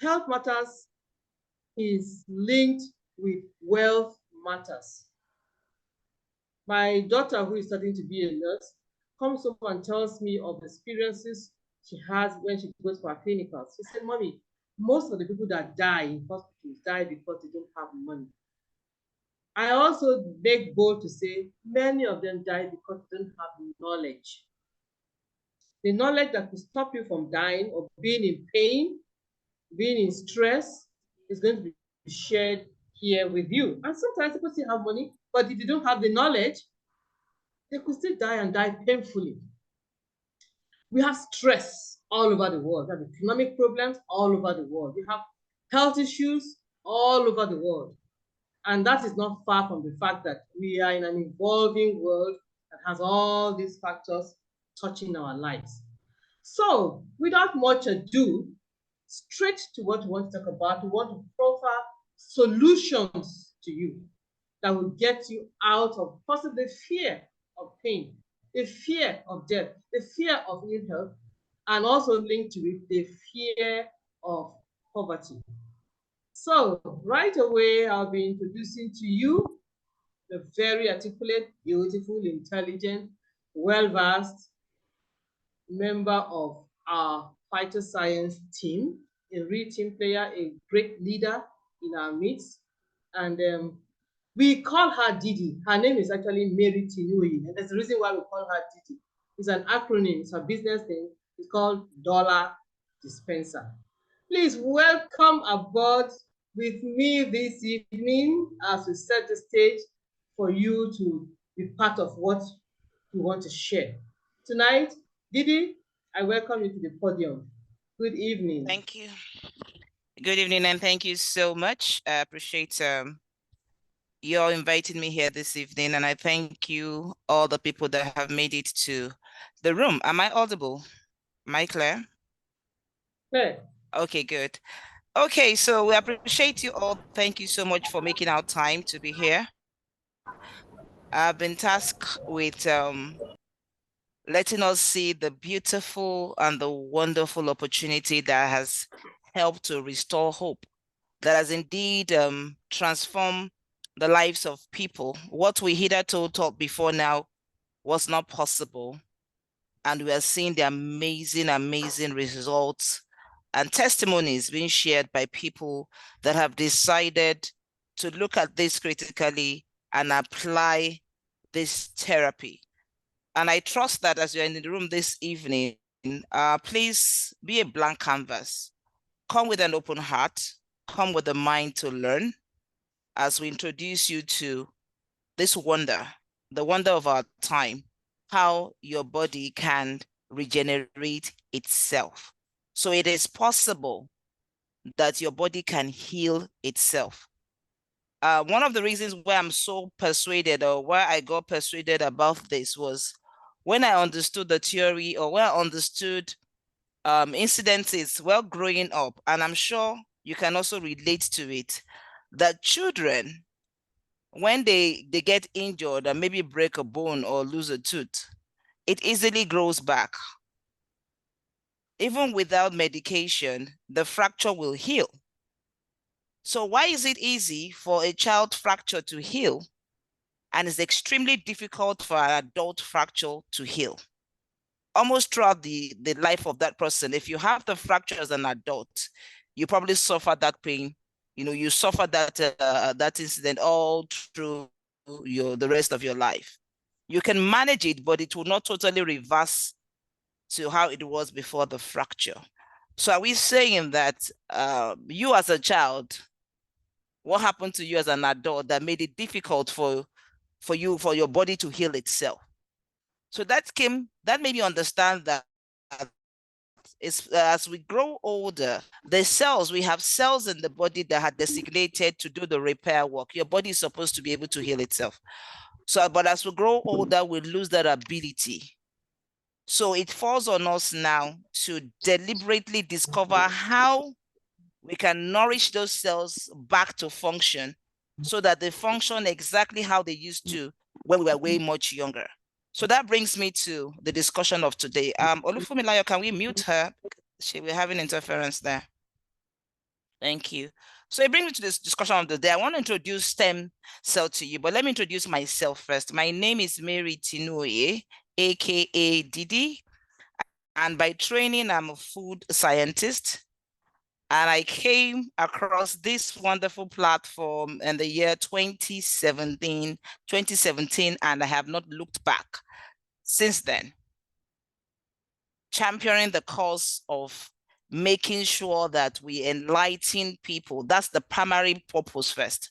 Health matters is linked with wealth matters. My daughter, who is starting to be a nurse, comes up and tells me of experiences she has when she goes for her clinicals. She said, Mommy, most of the people that die in hospitals die because they don't have money. I also make bold to say many of them die because they don't have knowledge. The knowledge that will stop you from dying or being in pain, being in stress, is going to be shared here with you. And sometimes people still have money, but if you don't have the knowledge, they could still die and die painfully. We have stress all over the world. We have economic problems all over the world. We have health issues all over the world. And that is not far from the fact that we are in an evolving world that has all these factors touching our lives. So, without much ado, straight to what we want to talk about, we want to profile solutions to you that will get you out of possibly fear of pain, the fear of death, the fear of ill health, and also linked to it, the fear of poverty. So, right away, I'll be introducing to you the very articulate, beautiful, intelligent, well-versed member of our Phytoscience team, a real team player, a great leader in our midst. And we call her Didi. Her name is actually Mary Tinui. And there's a reason why we call her Didi. It's an acronym, it's her business name. It's called Dollar Dispenser. Please welcome aboard with me this evening as we set the stage for you to be part of what we want to share. Tonight, Didi, I welcome you to the podium. Good evening. Thank you. Good evening, and thank you so much. I appreciate you all inviting me here this evening, and I thank you, all the people that have made it to the room. Am I audible? Am I clear? Clear. Okay, good. Okay, so we appreciate you all. Thank you so much for making our time to be here. I've been tasked with letting us see the beautiful and the wonderful opportunity that has helped to restore hope, that has indeed transformed the lives of people. What we hitherto thought before now was not possible. And we are seeing the amazing, amazing results and testimonies being shared by people that have decided to look at this critically and apply this therapy. And I trust that as you're in the room this evening, please be a blank canvas. Come with an open heart, come with a mind to learn as we introduce you to this wonder, the wonder of our time, how your body can regenerate itself. So it is possible that your body can heal itself. One of the reasons why I'm so persuaded, or why I got persuaded about this, was when I understood the theory, or when I understood incidences while growing up, and I'm sure you can also relate to it, that children, when they get injured and maybe break a bone or lose a tooth, it easily grows back. Even without medication, the fracture will heal. So why is it easy for a child fracture to heal and it's extremely difficult for an adult fracture to heal? Almost throughout the life of that person, if you have the fracture as an adult, you probably suffer that pain. You know, you suffer that incident all through the rest of your life. You can manage it, but it will not totally reverse to how it was before the fracture. So are we saying that you as a child, what happened to you as an adult that made it difficult for your body to heal itself? So that made me understand that as we grow older, we have cells in the body that are designated to do the repair work. Your body is supposed to be able to heal itself. So, but as we grow older, we lose that ability. So it falls on us now to deliberately discover how we can nourish those cells back to function so that they function exactly how they used to when we were way much younger. So that brings me to the discussion of today. Olufumilayo, can we mute her? We're having interference there. Thank you. So it brings me to this discussion of the day. I want to introduce stem cell to you, but let me introduce myself first. My name is Mary Tinoye, aka Didi, and by training, I'm a food scientist. And I came across this wonderful platform in the year 2017, and I have not looked back since then, championing the cause of making sure that we enlighten people. That's the primary purpose first.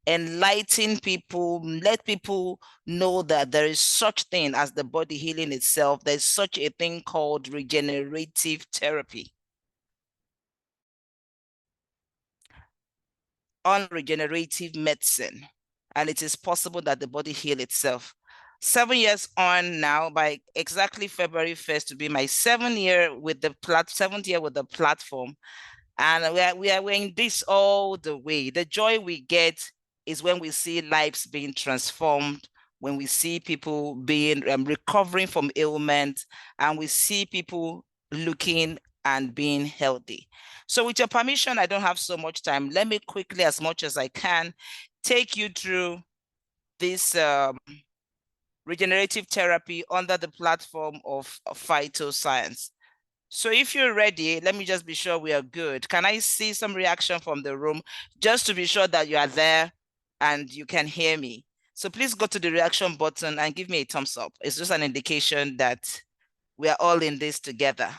Enlighten people, let people know that there is such thing as the body healing itself. There's such a thing called regenerative therapy. On regenerative medicine, and it is possible that the body heal itself. 7 years on now, by exactly February 1st to be my 7th year with the platform, and we're in this all the way. The joy we get is when we see lives being transformed, when we see people being recovering from ailment, and we see people looking and being healthy. So with your permission, I don't have so much time. Let me quickly, as much as I can, take you through this regenerative therapy under the platform of Phytoscience. So if you're ready, let me just be sure we are good. Can I see some reaction from the room just to be sure that you are there and you can hear me? So please go to the reaction button and give me a thumbs up. It's just an indication that we are all in this together.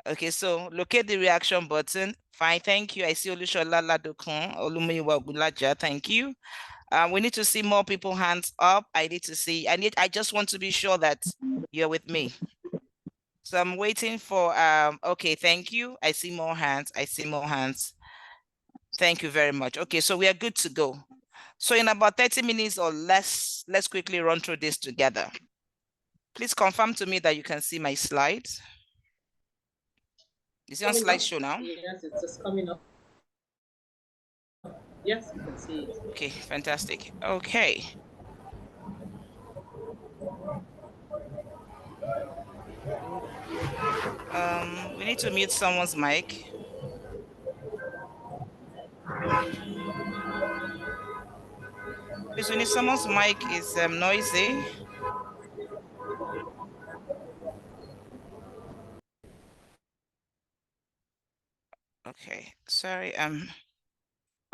Okay, so locate the reaction button. Fine, thank you. I see Olushola Ladokun, Olumiwa Gulaja, thank you. We need to see more people hands up. I just want to be sure that you're with me. So I'm waiting for, okay, thank you. I see more hands. Thank you very much. Okay, so we are good to go. So in about 30 minutes or less, let's quickly run through this together. Please confirm to me that you can see my slides. Is it on slideshow now? Yes, it's just coming up. Yes, you can see it. Okay, fantastic. Okay. We need to mute someone's mic. Please, we need someone's mic is noisy. Okay, sorry.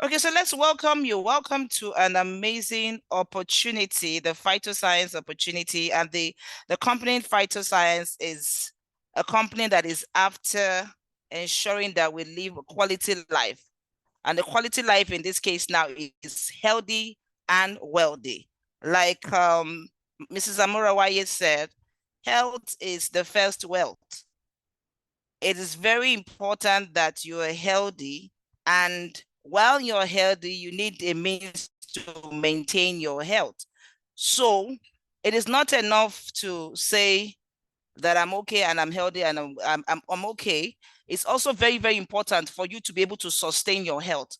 Okay, so let's welcome you. Welcome to an amazing opportunity, the Phytoscience opportunity. And the company in Phytoscience is a company that is after ensuring that we live a quality life. And the quality life in this case now is healthy and wealthy. Like Mrs. Amurawaye said, health is the first wealth. It is very important that you are healthy, and while you're healthy, you need a means to maintain your health. So it is not enough to say that I'm okay and I'm healthy and I'm okay. It's also very, very important for you to be able to sustain your health.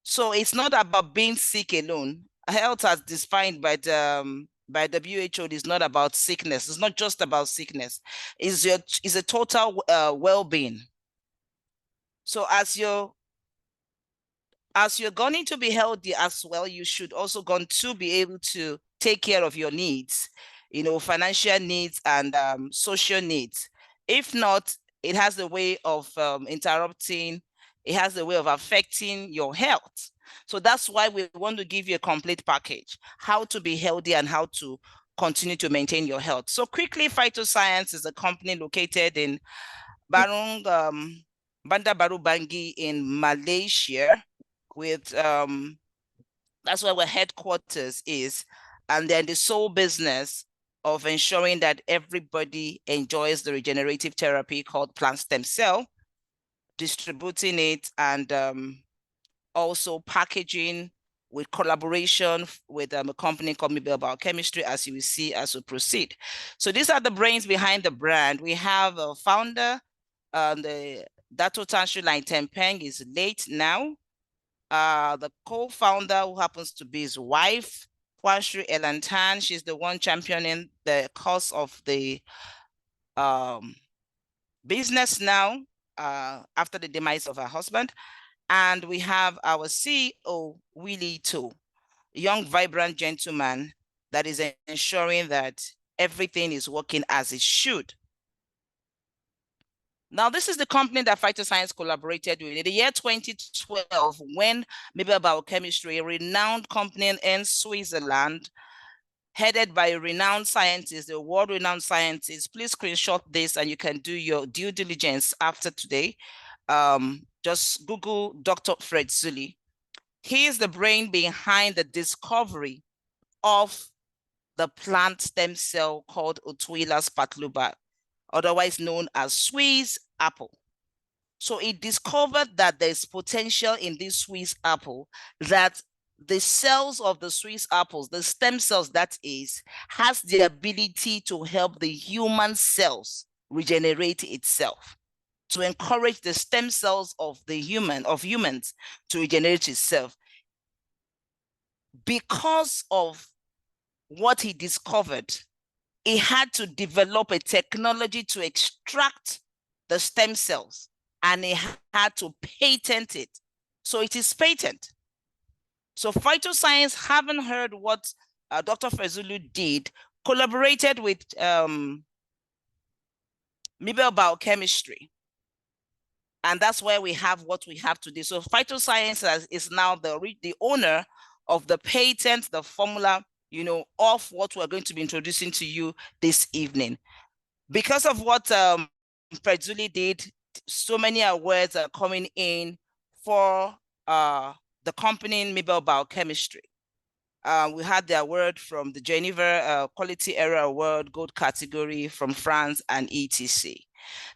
So it's not about being sick alone. Health, as defined by WHO, is not about sickness. It's not just about sickness. It's a total well-being. So as you're going to be healthy as well, you should also going to be able to take care of your needs, financial needs and social needs. If not, it has a way of interrupting. It has a way of affecting your health. So that's why we want to give you a complete package, how to be healthy and how to continue to maintain your health. So quickly, Phytoscience is a company located in Bandar Baru Bangi in Malaysia, with that's where our headquarters is, and then the sole business of ensuring that everybody enjoys the regenerative therapy called plant stem cell, distributing it, and also packaging with collaboration with a company called Mibel Biochemistry, as you will see as we proceed. So these are the brains behind the brand. We have a founder, the Dato Tanshu Line Tempeng is late now. The co-founder, who happens to be his wife, Kwanshu Elantan, she's the one championing the cause of the business now, after the demise of her husband. And we have our CEO, Willie To, young, vibrant gentleman that is ensuring that everything is working as it should. Now, this is the company that Phytoscience collaborated with in the year 2012 when Mibel Biochemistry, a renowned company in Switzerland, headed by a renowned scientist, a world-renowned scientist. Please screenshot this and you can do your due diligence after today. Just Google Dr. Fred Zulli. He is the brain behind the discovery of the plant stem cell called Otuila spatluba, otherwise known as Swiss apple. So he discovered that there's potential in this Swiss apple, that the cells of the Swiss apples, the stem cells that is, has the ability to help the human cells regenerate itself, to encourage the stem cells of humans to regenerate itself. Because of what he discovered, he had to develop a technology to extract the stem cells, and he had to patent it. So it is patent. So Phytoscience, having heard what Dr. Fezulu did, collaborated with Mibel Biochemistry. And that's where we have what we have today. So Phytoscience is now the owner of the patent, the formula, of what we're going to be introducing to you this evening. Because of what Fedzuli did, so many awards are coming in for the company in Mibel Biochemistry. We had the award from the Geneva Quality Era Award, Gold category from France and etc.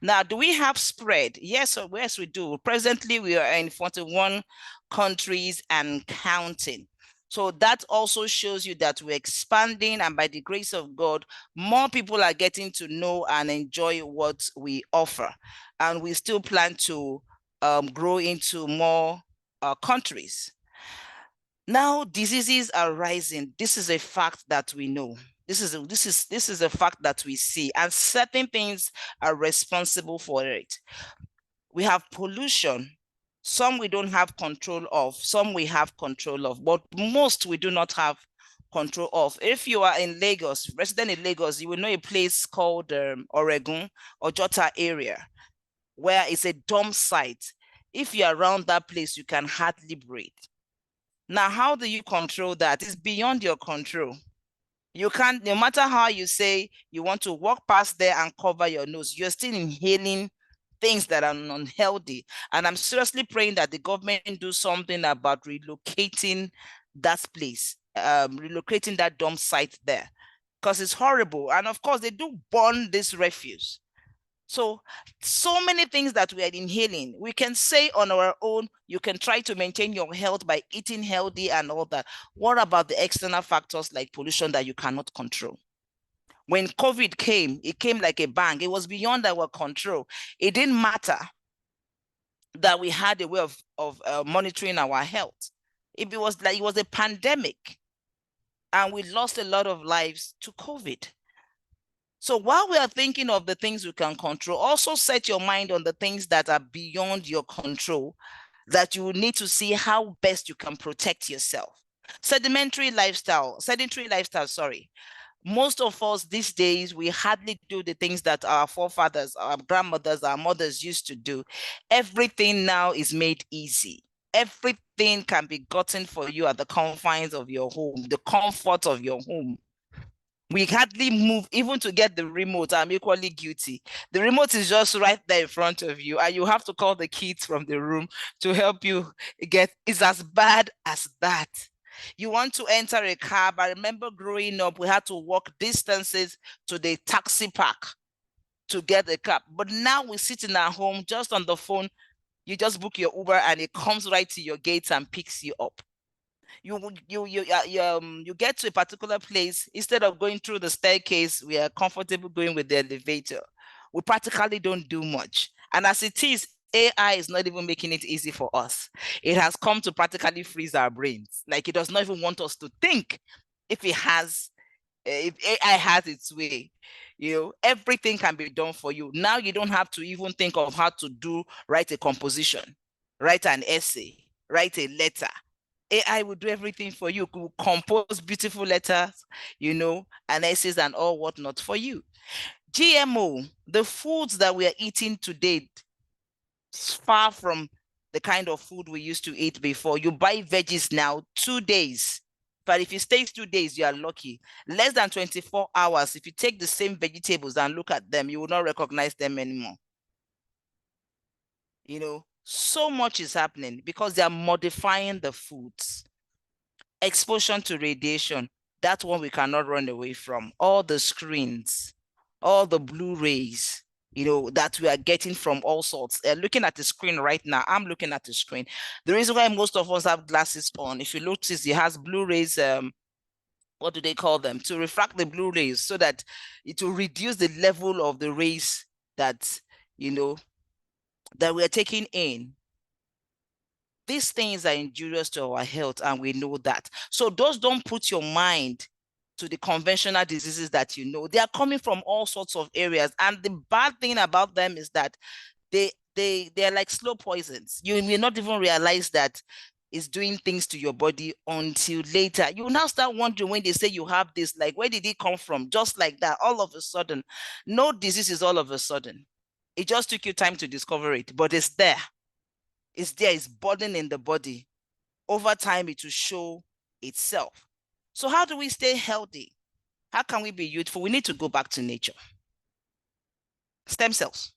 Now, do we have spread? Yes, we do. Presently, we are in 41 countries and counting. So that also shows you that we're expanding, and by the grace of God, more people are getting to know and enjoy what we offer. And we still plan to grow into more countries. Now, diseases are rising. This is a fact that we know. This is a fact that we see, and certain things are responsible for it. We have pollution. Some we don't have control of, some we have control of, but most we do not have control of. If you are in Lagos, resident in Lagos, you will know a place called Oregon or Jota area, where it's a dump site. If you're around that place, you can hardly breathe. Now, how do you control that? It's beyond your control. You can't, no matter how you say you want to walk past there and cover your nose, you're still inhaling things that are unhealthy. And I'm seriously praying that the government do something about relocating that place, relocating that dump site there, because it's horrible. And of course, they do burn this refuse. So many things that we are inhaling, we can say on our own, you can try to maintain your health by eating healthy and all that. What about the external factors like pollution that you cannot control? When COVID came, it came like a bang. It was beyond our control. It didn't matter that we had a way of monitoring our health. It was a pandemic, and we lost a lot of lives to COVID. So while we are thinking of the things we can control, also set your mind on the things that are beyond your control, that you need to see how best you can protect yourself. Sedentary lifestyle, sorry. Most of us these days, we hardly do the things that our forefathers, our grandmothers, our mothers used to do. Everything now is made easy. Everything can be gotten for you at the confines of your home, the comfort of your home. We hardly move even to get the remote. I'm equally guilty. The remote is just right there in front of you, and you have to call the kids from the room to help you get. It's as bad as that. You want to enter a cab. I remember growing up, we had to walk distances to the taxi park to get a cab. But now we sit in our home, just on the phone. You just book your Uber and it comes right to your gates and picks you up. You get to a particular place, instead of going through the staircase, we are comfortable going with the elevator. We practically don't do much. And as it is, AI is not even making it easy for us. It has come to practically freeze our brains. Like, it does not even want us to think. If AI has its way, everything can be done for you. Now you don't have to even think of how to write a composition. write an essay, write a letter. AI will do everything for you, will compose beautiful letters, and essays and all whatnot for you. GMO, the foods that we are eating today, far from the kind of food we used to eat before. You buy veggies now, 2 days. But if it stays 2 days, you are lucky. Less than 24 hours, if you take the same vegetables and look at them, you will not recognize them anymore. So much is happening because they are modifying the foods. Exposure to radiation, that one we cannot run away from. All the screens, all the blue rays, that we are getting from all sorts. Looking at the screen right now, I'm looking at the screen. The reason why most of us have glasses on, if you notice, it has blue rays, what do they call them? To refract the blue rays so that it will reduce the level of the rays that, that we're taking in. These things are injurious to our health, and we know that. So those don't put your mind to the conventional diseases that they are coming from all sorts of areas. And the bad thing about them is that they're like slow poisons. You may not even realize that it's doing things to your body until later. You now start wondering when they say you have this, like, where did it come from? Just like that, all of a sudden. No disease is all of a sudden. It just took you time to discover it, but it's there. It's there, it's burden in the body. Over time, it will show itself. So how do we stay healthy? How can we be youthful? We need to go back to nature. Stem cells.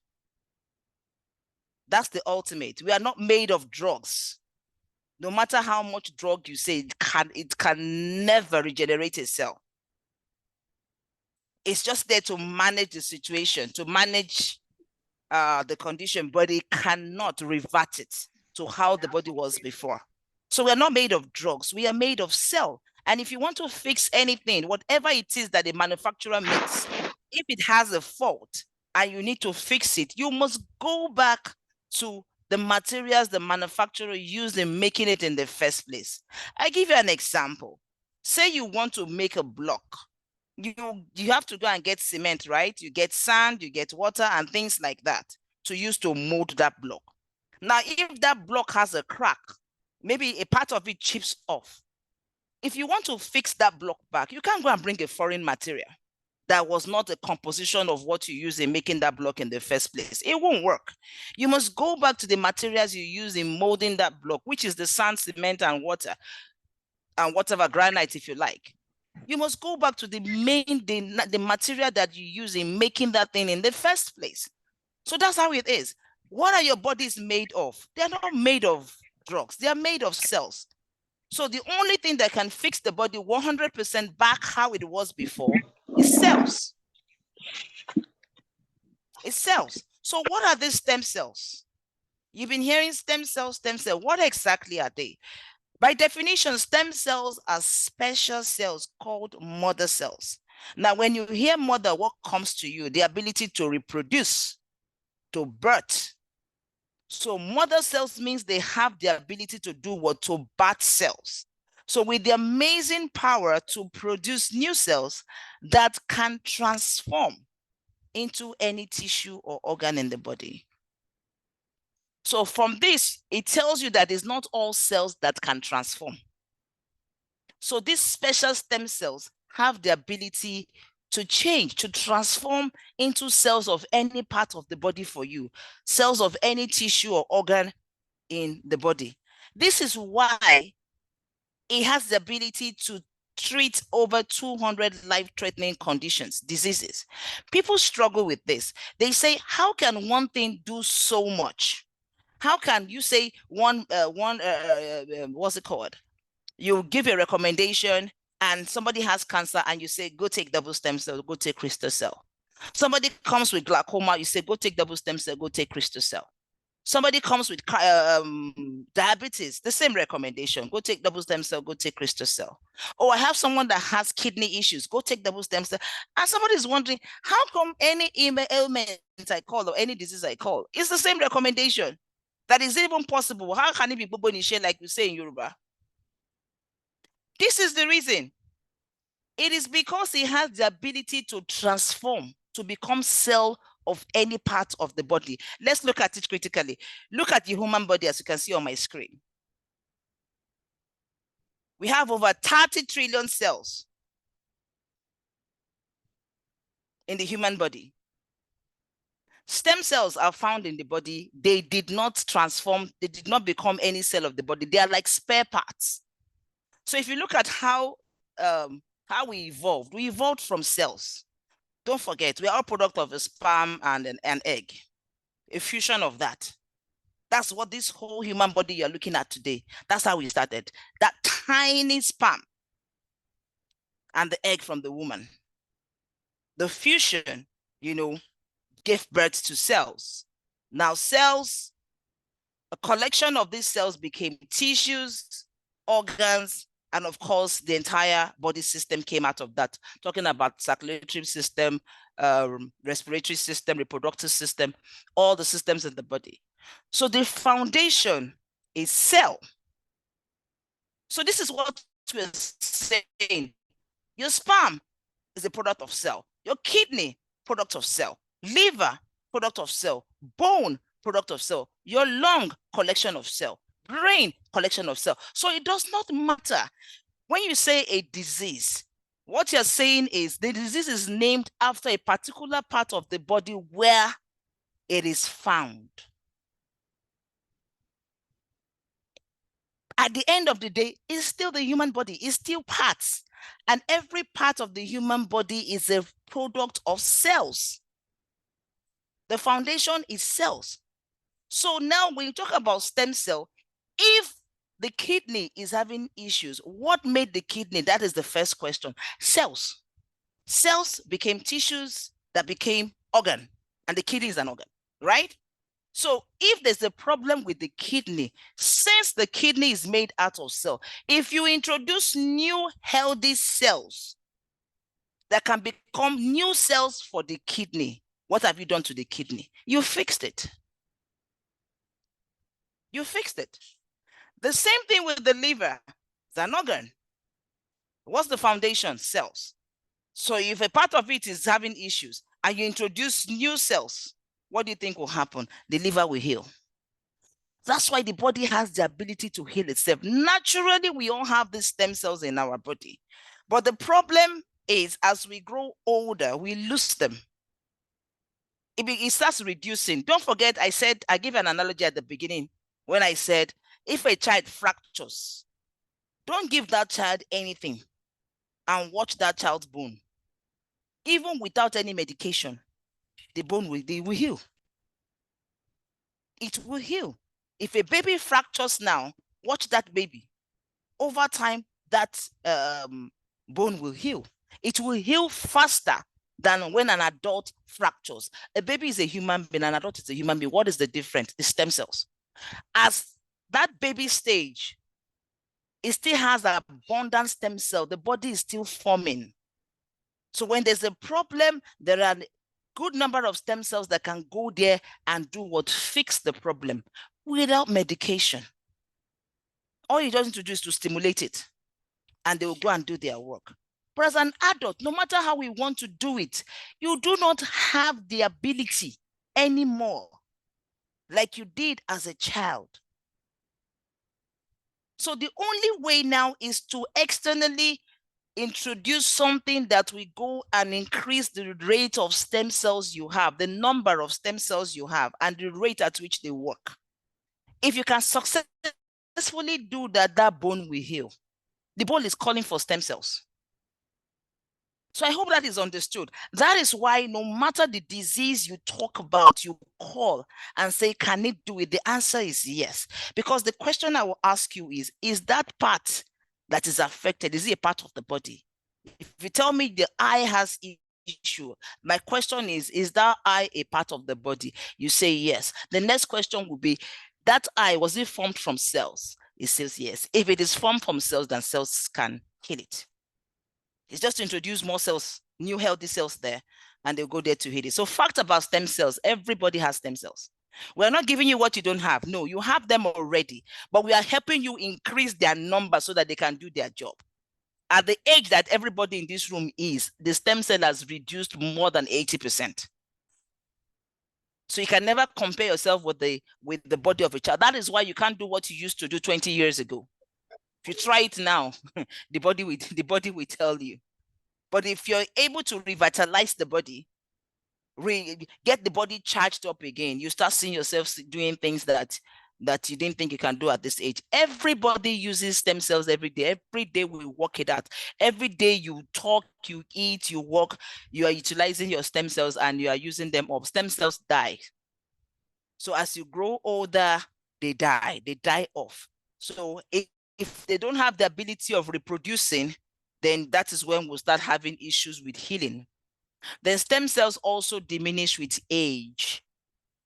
That's the ultimate. We are not made of drugs. No matter how much drug you say, it can never regenerate a cell. It's just there to manage the situation, to manage the condition, but it cannot revert it to how the body was before. So we're not made of drugs. We are made of cell. And if you want to fix anything, whatever it is that the manufacturer makes, if it has a fault and you need to fix it, you must go back to the materials the manufacturer used in making it in the first place. I give you an example. Say you want to make a block. You have to go and get cement, right? You get sand, you get water and things like that to use to mold that block. Now, if that block has a crack, maybe a part of it chips off. If you want to fix that block back, you can't go and bring a foreign material that was not a composition of what you use in making that block in the first place. It won't work. You must go back to the materials you use in molding that block, which is the sand, cement, and water, and whatever, granite if you like. You must go back to the material that you use in making that thing in the first place. So that's how it is. What are your bodies made of? They're not made of drugs. They are made of cells. So the only thing that can fix the body 100% back how it was before is cells. It's cells. So what are these stem cells? You've been hearing stem cells, stem cell. What exactly are they? By definition, stem cells are special cells called mother cells. Now, when you hear mother, what comes to you? The ability to reproduce, to birth. So mother cells means they have the ability to do what? To birth cells. So with the amazing power to produce new cells that can transform into any tissue or organ in the body. So from this, it tells you that it's not all cells that can transform. So these special stem cells have the ability to change, to transform into cells of any part of the body for you, cells of any tissue or organ in the body. This is why it has the ability to treat over 200 life-threatening conditions, diseases. People struggle with this. They say, how can one thing do so much? How can you say what's it called? You give a recommendation and somebody has cancer and you say, go take double stem cell, go take crystal cell. Somebody comes with glaucoma, you say, go take double stem cell, go take crystal cell. Somebody comes with diabetes, the same recommendation, go take double stem cell, go take crystal cell. Or I have someone that has kidney issues, go take double stem cell. And somebody is wondering, how come any ailment I call or any disease I call, it's the same recommendation? That is even possible. How can it be bobo nishe like we say in Yoruba? This is the reason. It is because it has the ability to transform, to become cell of any part of the body. Let's look at it critically. Look at the human body as you can see on my screen. We have over 30 trillion cells in the human body. Stem cells are found in the body. They did not transform. They did not become any cell of the body. They are like spare parts. So if you look at how we evolved from cells. Don't forget, we are a product of a sperm and an egg, a fusion of that. That's what this whole human body you're looking at today, that's how we started. That tiny sperm and the egg from the woman. The fusion, gave birth to cells. Now cells, a collection of these cells became tissues, organs, and of course, the entire body system came out of that. Talking about circulatory system, respiratory system, reproductive system, all the systems in the body. So the foundation is cell. So this is what we're saying. Your sperm is a product of cell. Your kidney, product of cell. Liver, product of cell. Bone, product of cell. Your lung, collection of cell. Brain, collection of cell. So it does not matter. When you say a disease, what you're saying is the disease is named after a particular part of the body where it is found. At the end of the day, it's still the human body, it's still parts. And every part of the human body is a product of cells. The foundation is cells. So now when you talk about stem cell, if the kidney is having issues, what made the kidney? That is the first question. Cells. Cells became tissues that became organ, and the kidney is an organ, right? So if there's a problem with the kidney, since the kidney is made out of cell, if you introduce new healthy cells that can become new cells for the kidney, what have you done to the kidney? You fixed it. You fixed it. The same thing with the liver. It's an organ. What's the foundation? Cells. So if a part of it is having issues and you introduce new cells, what do you think will happen? The liver will heal. That's why the body has the ability to heal itself. Naturally, we all have these stem cells in our body. But the problem is as we grow older, we lose them. It starts reducing. Don't forget, I gave an analogy at the beginning when I said, if a child fractures, don't give that child anything and watch that child's bone. Even without any medication, the bone will heal. It will heal. If a baby fractures now, watch that baby. Over time, that bone will heal. It will heal faster than when an adult fractures. A baby is a human being, an adult is a human being. What is the difference? The stem cells. As that baby stage, it still has an abundant stem cell. The body is still forming. So when there's a problem, there are a good number of stem cells that can go there and do what? Fix the problem without medication. All you just need to do is to stimulate it, and they will go and do their work. But as an adult, no matter how we want to do it, you do not have the ability anymore like you did as a child. So the only way now is to externally introduce something that will go and increase the rate of stem cells you have, the number of stem cells you have, and the rate at which they work. If you can successfully do that, that bone will heal. The bone is calling for stem cells. So I hope that is understood. That is why no matter the disease you talk about, you call and say, can it do it? The answer is yes. Because the question I will ask you is that part that is affected, is it a part of the body? If you tell me the eye has issue, my question is that eye a part of the body? You say yes. The next question will be, that eye, was it formed from cells? It says yes. If it is formed from cells, then cells can kill it. It's just to introduce more cells, new healthy cells there, and they'll go there to hit it. So fact about stem cells, everybody has stem cells. We're not giving you what you don't have. No, you have them already, but we are helping you increase their number so that they can do their job. At the age that everybody in this room is, the stem cell has reduced more than 80%. So you can never compare yourself with the body of a child. That is why you can't do what you used to do 20 years ago. If you try it now, the body will tell you. But if you're able to revitalize the body, get the body charged up again, you start seeing yourself doing things that you didn't think you can do at this age. Everybody uses stem cells every day. Every day we work it out. Every day you talk, you eat, you walk, you are utilizing your stem cells and you are using them up. Stem cells die. So as you grow older, they die off. So if they don't have the ability of reproducing, then that is when we'll start having issues with healing. Then stem cells also diminish with age.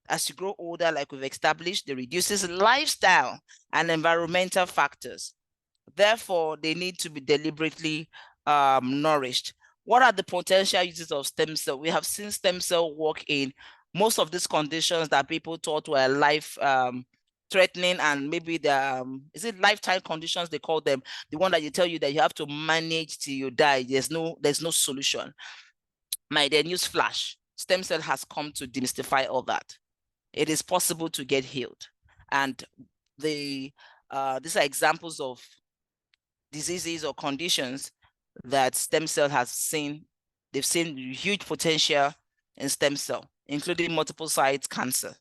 As you grow older, like we've established, they reduces lifestyle and environmental factors. Therefore, they need to be deliberately nourished. What are the potential uses of stem cell? We have seen stem cell work in most of these conditions that people thought were life threatening, and maybe the is it lifetime conditions they call them, the one that you tell you that you have to manage till you die. There's no solution. My dear, news flash, stem cell has come to demystify all that. It is possible to get healed. And these are examples of diseases or conditions that stem cell has seen. They've seen huge potential in stem cell, including multiple sites cancer.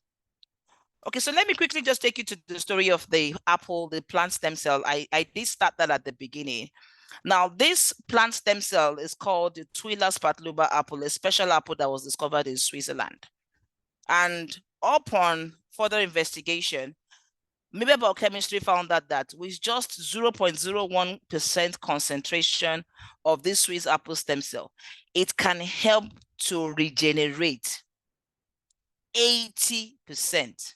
Okay, so let me quickly just take you to the story of the apple, the plant stem cell. I did start that at the beginning. Now, this plant stem cell is called the Twiler's Patluba apple, a special apple that was discovered in Switzerland. And upon further investigation, maybe biochemistry found that with just 0.01% concentration of this Swiss apple stem cell, it can help to regenerate 80%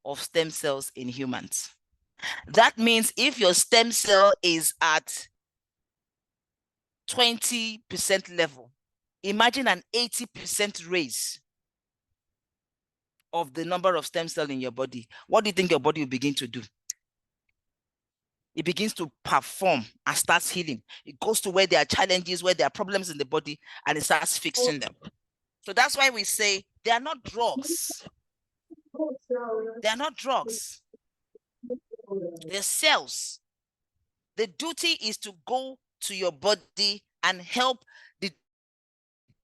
of stem cells in humans. That means if your stem cell is at 20% level, imagine an 80% raise of the number of stem cells in your body. What do you think your body will begin to do? It begins to perform and starts healing. It goes to where there are challenges, where there are problems in the body, and it starts fixing them. So that's why we say they are not drugs. They are not drugs. They're cells. The duty is to go to your body and help the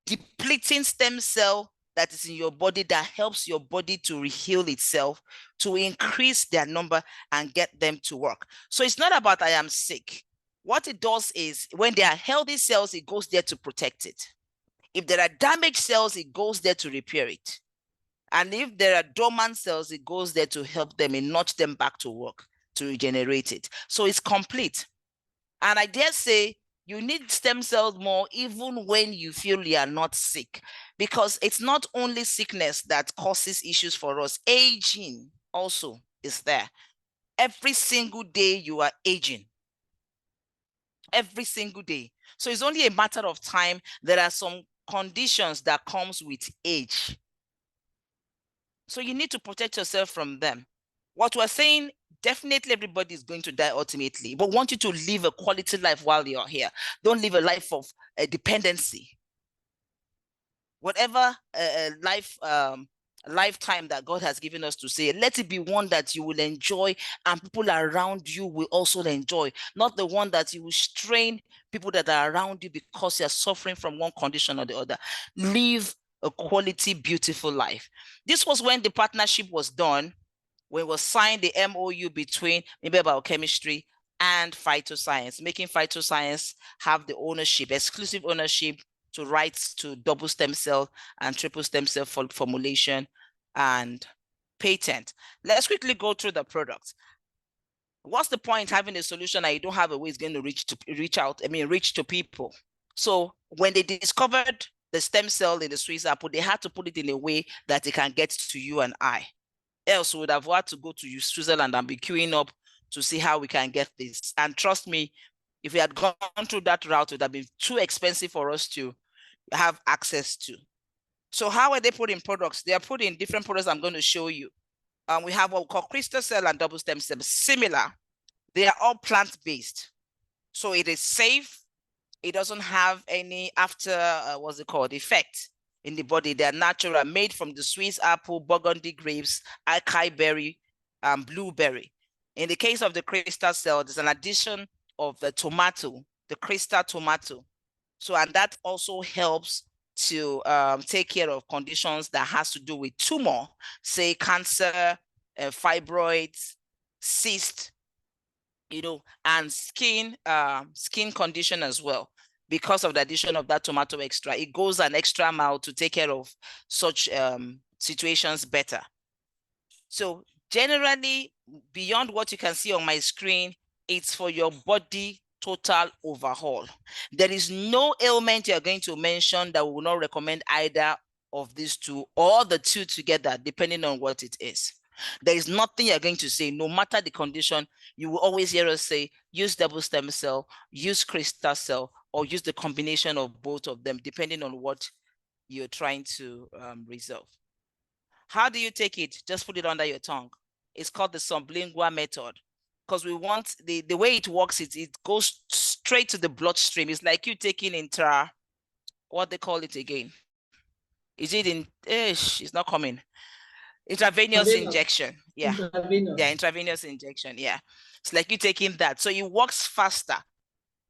depleting stem cell that is in your body, that helps your body to heal itself, to increase their number and get them to work. So it's not about I am sick. What it does is when there are healthy cells, it goes there to protect it. If there are damaged cells, it goes there to repair it. And if there are dormant cells, it goes there to help them and nudge them back to work, to regenerate it. So it's complete. And I dare say you need stem cells more even when you feel you are not sick, because it's not only sickness that causes issues for us. Aging also is there. Every single day you are aging. Every single day. So it's only a matter of time. There are some conditions that comes with age. So you need to protect yourself from them. What we're saying, definitely everybody is going to die ultimately, but want you to live a quality life while you're here. Don't live a life of dependency. Whatever lifetime that God has given us to say, let it be one that you will enjoy and people around you will also enjoy, not the one that you will strain people that are around you because you're suffering from one condition or the other. Live a quality, beautiful life. This was when the partnership was done, when it was signed the MOU between maybe biochemistry and Phytoscience, making Phytoscience have the ownership, exclusive ownership to rights to double stem cell and triple stem cell formulation and patent. Let's quickly go through the product. What's the point having a solution that you don't have a way it's going to reach to people? So when they discovered the stem cell in the Swiss apple, they had to put it in a way that it can get to you and I. Else we would have had to go to Switzerland and be queuing up to see how we can get this. And trust me, if we had gone through that route, it would have been too expensive for us to have access to. So how are they put in products? They are put in different products I'm going to show you. We have what we call crystal cell and double stem cell, similar. They are all plant-based. So it is safe. It doesn't have any after, what's it called, effect. in the body. They are natural, made from the Swiss apple, Burgundy grapes, acai berry, and blueberry. In the case of the crystal cell, there's an addition of the tomato, the crystal tomato. So, and that also helps to take care of conditions that has to do with tumor, say cancer, fibroids, cyst, and skin condition as well. Because of the addition of that tomato extra, it goes an extra mile to take care of such situations better. So generally, beyond what you can see on my screen, it's for your body total overhaul. There is no ailment you're going to mention that we will not recommend either of these two or the two together, depending on what it is. There is nothing you're going to say, no matter the condition. You will always hear us say, use double stem cell, use crystal cell, or use the combination of both of them, depending on what you're trying to resolve. How do you take it? Just put it under your tongue. It's called the sublingual method, because we want the way it works, it goes straight to the bloodstream. It's like you taking what they call it again. Is it in, it's not coming. Intravenous injection. Yeah. Intravenous. Yeah, intravenous injection. Yeah. It's like you taking that. So it works faster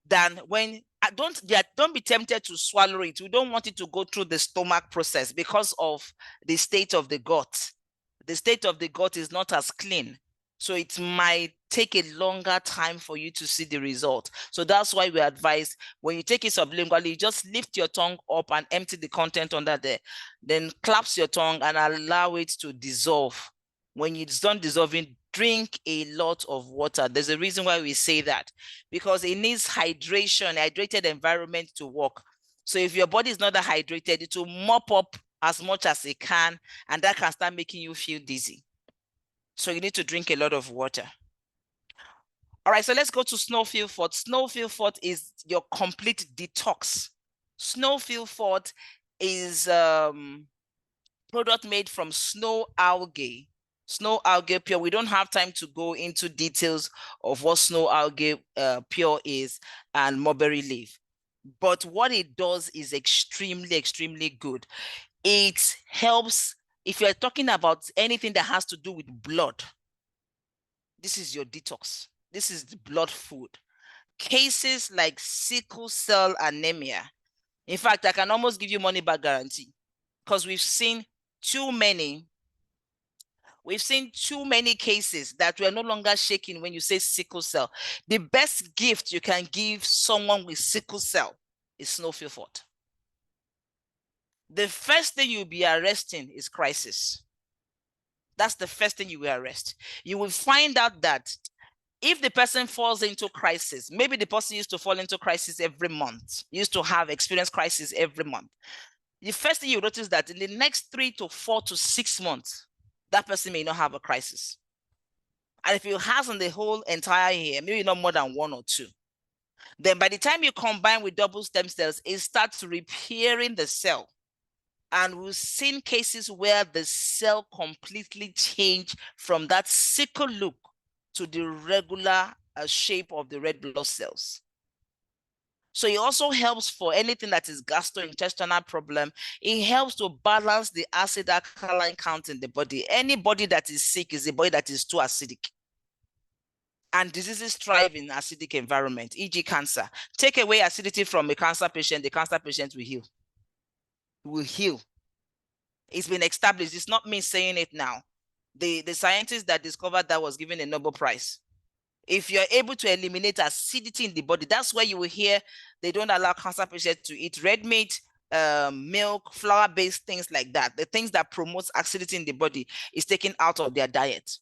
than when, don't be tempted to swallow it. We don't want it to go through the stomach process because of the state of the gut. The state of the gut is not as clean. So it might take a longer time for you to see the result. So that's why we advise when you take it sublingually, just lift your tongue up and empty the content under there. Then clasp your tongue and allow it to dissolve. When it's done dissolving, drink a lot of water. There's a reason why we say that, because it needs hydration, hydrated environment to work. So if your body is not that hydrated, it will mop up as much as it can, and that can start making you feel dizzy. So you need to drink a lot of water. All right, so let's go to snowfield fort. Snowfield fort is your complete detox. Snowfield fort is product made from snow algae. Snow algae pure. We don't have time to go into details of what snow algae pure is and mulberry leaf. But what it does is extremely, extremely good. It helps, if you're talking about anything that has to do with blood, this is your detox. This is the blood food. Cases like sickle cell anemia. In fact, I can almost give you money back guarantee, because we've seen too many cases that we're no longer shaking when you say sickle cell. The best gift you can give someone with sickle cell is snowfield fort. The first thing you'll be arresting is crisis. That's the first thing you will arrest. You will find out that if the person falls into crisis, maybe the person used to fall into crisis every month, used to have experienced crisis every month. The first thing you notice that in the next 3 to 4 to 6 months, that person may not have a crisis. And if it has in the whole entire year, maybe not more than 1 or 2. Then by the time you combine with double stem cells, it starts repairing the cell. And we've seen cases where the cell completely changed from that sickle look to the regular shape of the red blood cells. So it also helps for anything that is gastrointestinal problem. It helps to balance the acid alkaline count in the body. Any body that is sick is a body that is too acidic. And diseases thrive in acidic environment, e.g. cancer. Take away acidity from a cancer patient, the cancer patient will heal. Will heal. It's been established. It's not me saying it now. The scientist that discovered that was given a Nobel Prize. If you're able to eliminate acidity in the body, that's why you will hear they don't allow cancer patients to eat red meat, milk, flour-based things like that. The things that promotes acidity in the body is taken out of their diet.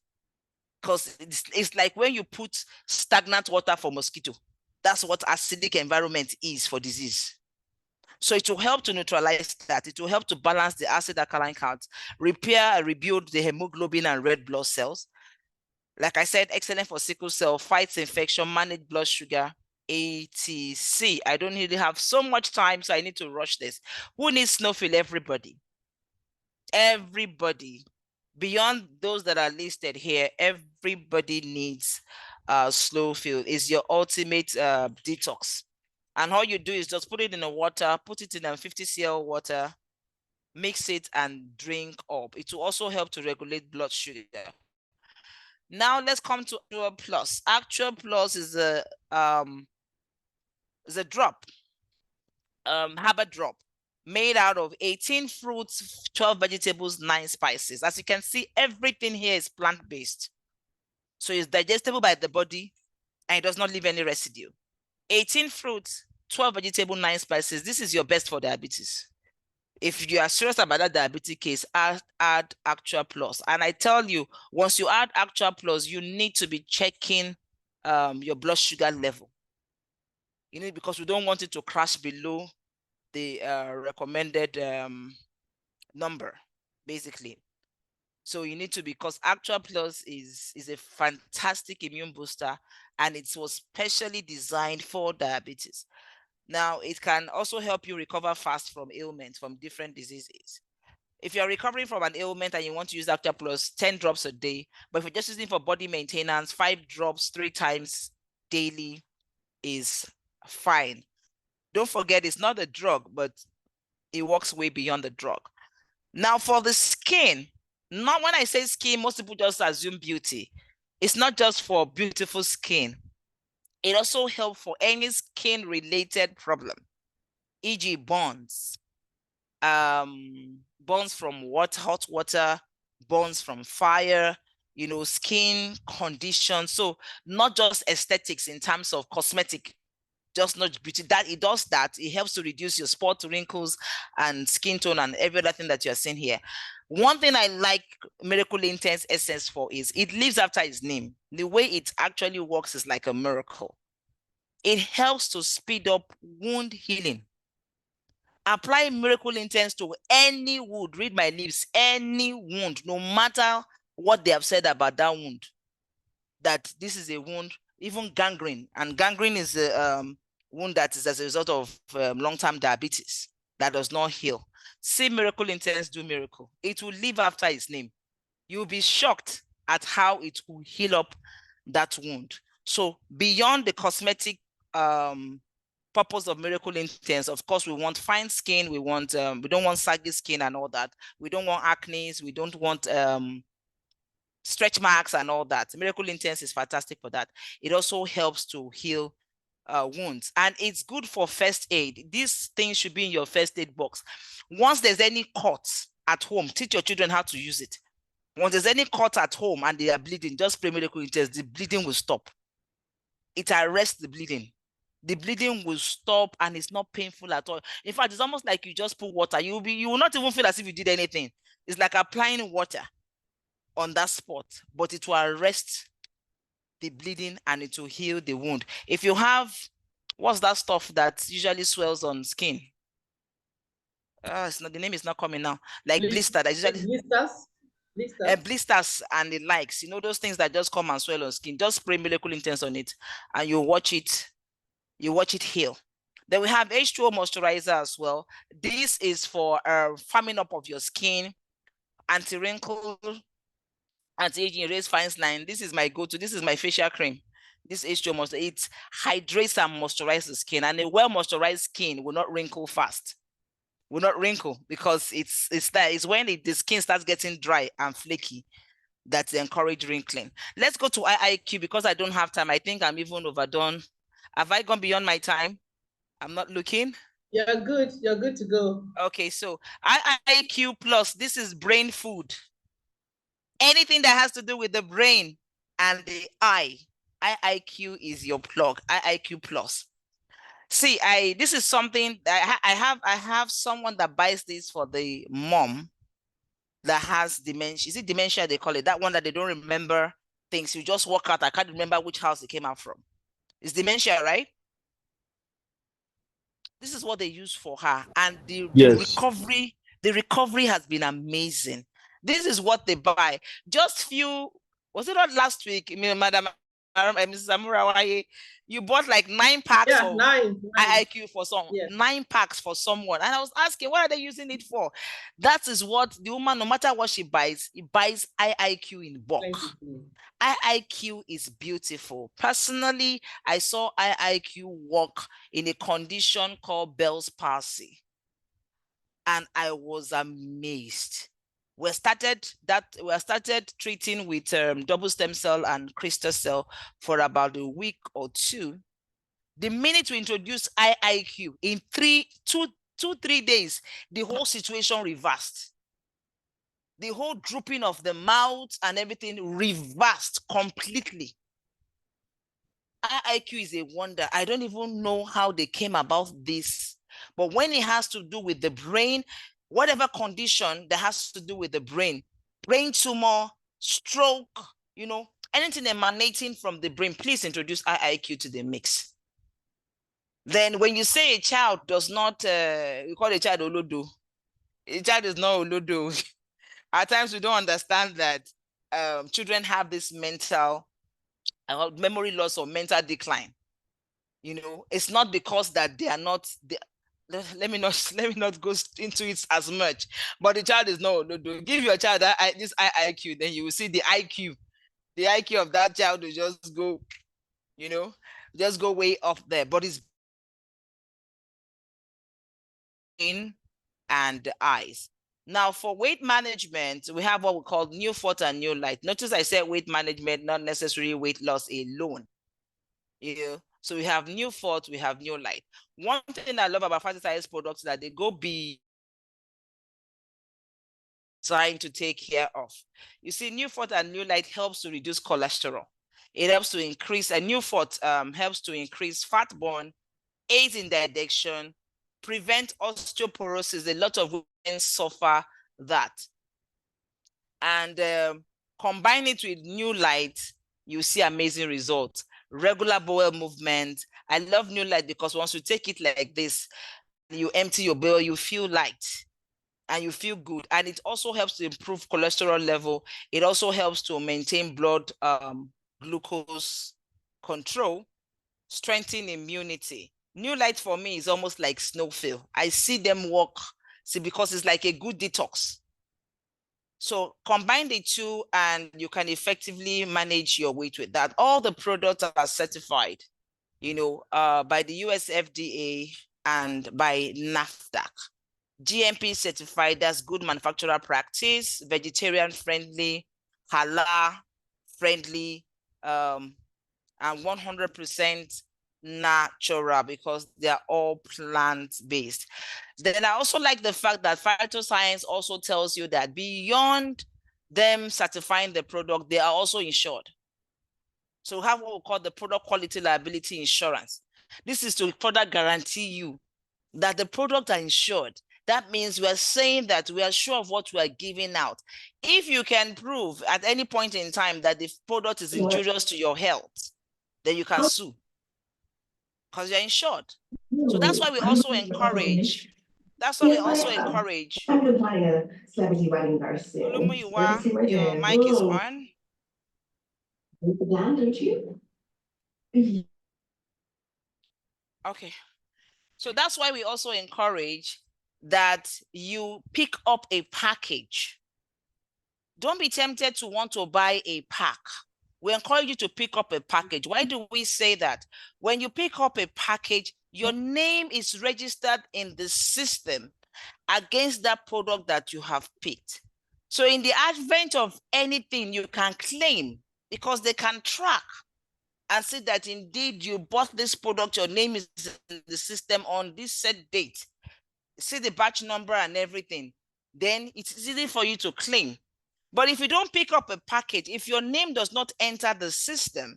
Because it's like when you put stagnant water for mosquito. That's what acidic environment is for disease. So it will help to neutralize that. It will help to balance the acid alkaline count, repair and rebuild the hemoglobin and red blood cells. Like I said, excellent for sickle cell, fights infection, manage blood sugar, etc. I don't really have so much time, so I need to rush this. Who needs snowfield? Everybody. Everybody. Beyond those that are listed here, everybody needs snowfield. It's your ultimate detox. And all you do is just put it in the water, put it in a 50 cl water, mix it and drink up. It will also help to regulate blood sugar. Now let's come to Actual Plus. Actual Plus is a drop, herbal drop made out of 18 fruits, 12 vegetables, 9 spices. As you can see, everything here is plant-based. So it's digestible by the body and it does not leave any residue. 18 fruits, 12 vegetables, 9 spices. This is your best for diabetes. If you are serious about that diabetes case, add Actual Plus. And I tell you, once you add Actual Plus, you need to be checking your blood sugar level. You know, because we don't want it to crash below the recommended number, basically. So you need to, because Actual Plus is a fantastic immune booster, and it was specially designed for diabetes. Now, it can also help you recover fast from ailments, from different diseases. If you're recovering from an ailment and you want to use Actual Plus, 10 drops a day, but if you're just using for body maintenance, 5 drops 3 times daily is fine. Don't forget, it's not a drug, but it works way beyond the drug. Now, for the skin, not when I say skin, most people just assume beauty. It's not just for beautiful skin. It also helps for any skin-related problem, e.g. burns, burns from hot water, burns from fire, you know, skin conditions. So not just aesthetics in terms of cosmetic, just not beauty. That it does that. It helps to reduce your spot, wrinkles, and skin tone, and every other thing that you're seeing here. One thing I like Miracle Intense Essence for is it lives after its name. The way it actually works is like a miracle. It helps to speed up wound healing. Apply Miracle Intense to any wound. Read my lips. Any wound, no matter what they have said about that wound, that this is a wound, even gangrene. And gangrene is a wound that is as a result of long-term diabetes that does not heal. See Miracle Intense do miracle. It will live after its name. You'll be shocked at how it will heal up that wound. So beyond the cosmetic purpose of Miracle Intense, of course, we want fine skin. We want we don't want saggy skin and all that. We don't want acne. We don't want stretch marks and all that. Miracle Intense is fantastic for that. It also helps to heal wounds, and it's good for first aid. These things should be in your first aid box. Once there's any cuts at home, teach your children how to use it. Once there's any cut at home and they are bleeding, just spray Miracle Intense. The bleeding will stop. It arrests the bleeding. The bleeding will stop and it's not painful at all. In fact, it's almost like you just put water. You will not even feel as if you did anything. It's like applying water on that spot, but it will arrest the bleeding and it will heal the wound. If you have, what's that stuff that usually swells on skin? It's not, the name is not coming now. Like blister that usually blisters and the likes, you know, those things that just come and swell on skin. Just spray Miracle Intense on it and you watch it heal. Then we have H2O moisturizer as well. This is for firming up of your skin, anti-wrinkle, anti-aging, erase fine line. This is my go-to. This is my facial cream. This H2O moisturizer, it hydrates and moisturizes the skin, and a well-moisturized skin will not wrinkle fast. Will not wrinkle because it's when the skin starts getting dry and flaky that encourage wrinkling. Let's go to IIQ because I don't have time. I think I'm even overdone. Have I gone beyond my time? I'm not looking. You're good. You're good to go. Okay, so IIQ Plus, this is brain food. Anything that has to do with the brain and the eye, IIQ is your plug. IIQ Plus. See, this is something I have someone that buys this for the mom that has dementia. Is it dementia they call it? That one that they don't remember things. You just walk out. I can't remember which house it came out from. It's dementia, right? This is what they use for her, and the recovery has been amazing. This is what they buy. Just few, was it not last week, Madam Mrs. Amurawaye, you bought like 9 packs of IIQ for someone. Yes. 9 packs for someone. And I was asking, what are they using it for? That is what the woman, no matter what she buys, it buys IIQ in bulk. IIQ is beautiful. Personally, I saw IIQ work in a condition called Bell's palsy. and I was amazed. We started treating with double stem cell and crystal cell for about a week or two. The minute we introduced IIQ, in 3 days, the whole situation reversed. The whole drooping of the mouth and everything reversed completely. IIQ is a wonder. I don't even know how they came about this. But when it has to do with the brain, whatever condition that has to do with the brain tumor, stroke, anything emanating from the brain, please introduce IIQ to the mix. Then when you say a child does not, you call a child Olodo. A child is not Olodo. At times we don't understand that children have this mental memory loss or mental decline. It's not because that they are not. Let me not go into it as much. But the child is no. Give your child this IIQ, then you will see the IQ. The IQ of that child will just go, way up there. But it's in and the eyes. Now, for weight management, we have what we call new thought and new light. Notice I said weight management, not necessarily weight loss alone. So we have new thought, we have new light. One thing I love about Phytoscience products is that they go be designed to take care of. You see, new thought and new light helps to reduce cholesterol. It helps to increase, a new thought helps to increase fat burn, aids in digestion, prevent osteoporosis. A lot of women suffer that. And combine it with new light, you see amazing results. Regular bowel movement. I love new light because once you take it like this, you empty your bowel, you feel light and you feel good. And it also helps to improve cholesterol level. It also helps to maintain blood glucose control, strengthen immunity. New light for me is almost like snowfield. I see them work, because it's like a good detox. So combine the two and you can effectively manage your weight with that. All the products are certified, by the US FDA and by NAFDAC. GMP certified, that's good manufacturer practice, vegetarian friendly, halal friendly, and 100% natural because they are all plant-based. Then I also like the fact that Phytoscience also tells you that beyond them certifying the product, they are also insured. So we have what we call the product quality liability insurance. This is to further guarantee you that the products are insured. That means we are saying that we are sure of what we are giving out. If you can prove at any point in time that the product is injurious to your health, then you can sue because you're insured. So that's why we also encourage. I'm going to buy a celebrity wedding very soon. Olumuyiwa, your mic is on. The plan, don't you? Okay. So that's why we also encourage that you pick up a package. Don't be tempted to want to buy a pack. We encourage you to pick up a package. Why do we say that? When you pick up a package, your name is registered in the system against that product that you have picked. So in the advent of anything, you can claim because they can track and see that indeed you bought this product, your name is in the system on this set date. See the batch number and everything. Then it's easy for you to claim. But if you don't pick up a package, if your name does not enter the system,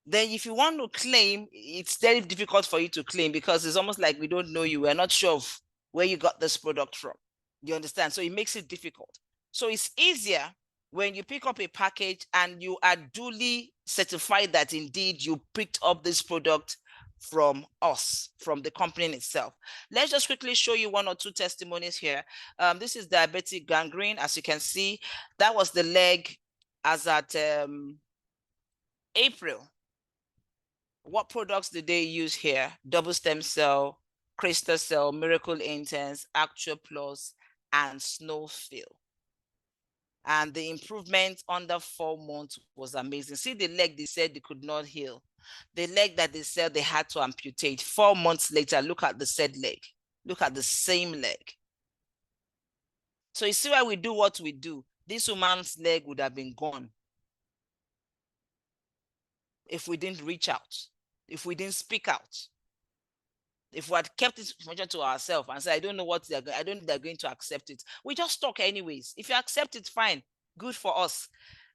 then if you want to claim, it's very difficult for you to claim because it's almost like we don't know you. We're not sure of where you got this product from. You understand? So it makes it difficult. So it's easier when you pick up a package and you are duly certified that indeed you picked up this product from us, from the company itself. Let's just quickly show you one or two testimonies here. This is diabetic gangrene. As you can see, that was the leg as at April. What products did they use here? Double stem cell, crystal cell, miracle intense, actual plus, and snowfield. And the improvement under 4 months was amazing. See the leg they said they could not heal. The leg that they said they had to amputate. 4 months later, look at the said leg. Look at the same leg. So you see why we do what we do. This woman's leg would have been gone if we didn't reach out, if we didn't speak out. If we had kept this information to ourselves and said, I don't know what I don't think they're going to accept it. We just talk anyways. If you accept it, fine, good for us.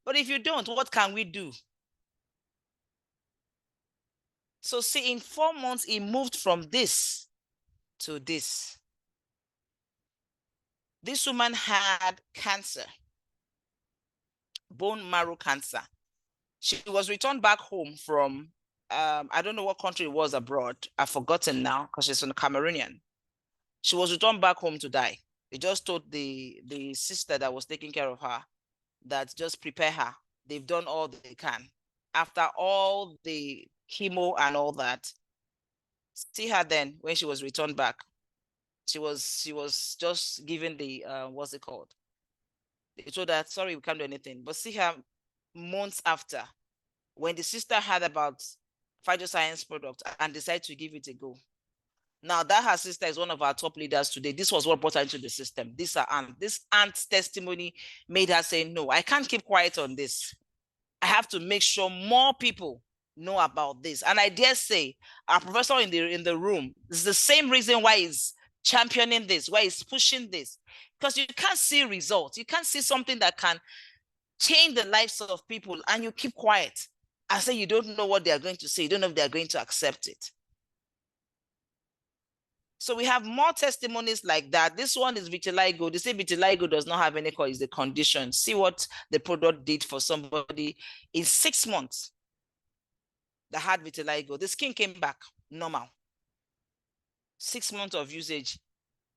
But if you don't, what can we do? So see, in 4 months, it moved from this to this. This woman had cancer, bone marrow cancer. She was returned back home from, I don't know what country it was abroad. I've forgotten now because she's a Cameroonian. She was returned back home to die. They just told the sister that was taking care of her that just prepare her. They've done all they can. After all the chemo and all that, see her then when she was returned back. She was just given the what's it called? They told her, sorry, we can't do anything. But see her months after, when the sister heard about Phytoscience product and decided to give it a go. Now that her sister is one of our top leaders today, this was what brought her into the system. This aunt's testimony made her say, no, I can't keep quiet on this. I have to make sure more people know about this. And I dare say our professor in the room is the same reason why he's championing this, why he's pushing this. Because you can't see results. You can't see something that can change the lives of people and you keep quiet and say you don't know what they're going to say. You don't know if they're going to accept it. So we have more testimonies like that. This one is vitiligo. They say vitiligo does not have any cause, it's the condition. See what the product did for somebody in 6 months that had vitiligo. The skin came back normal. 6 months of usage.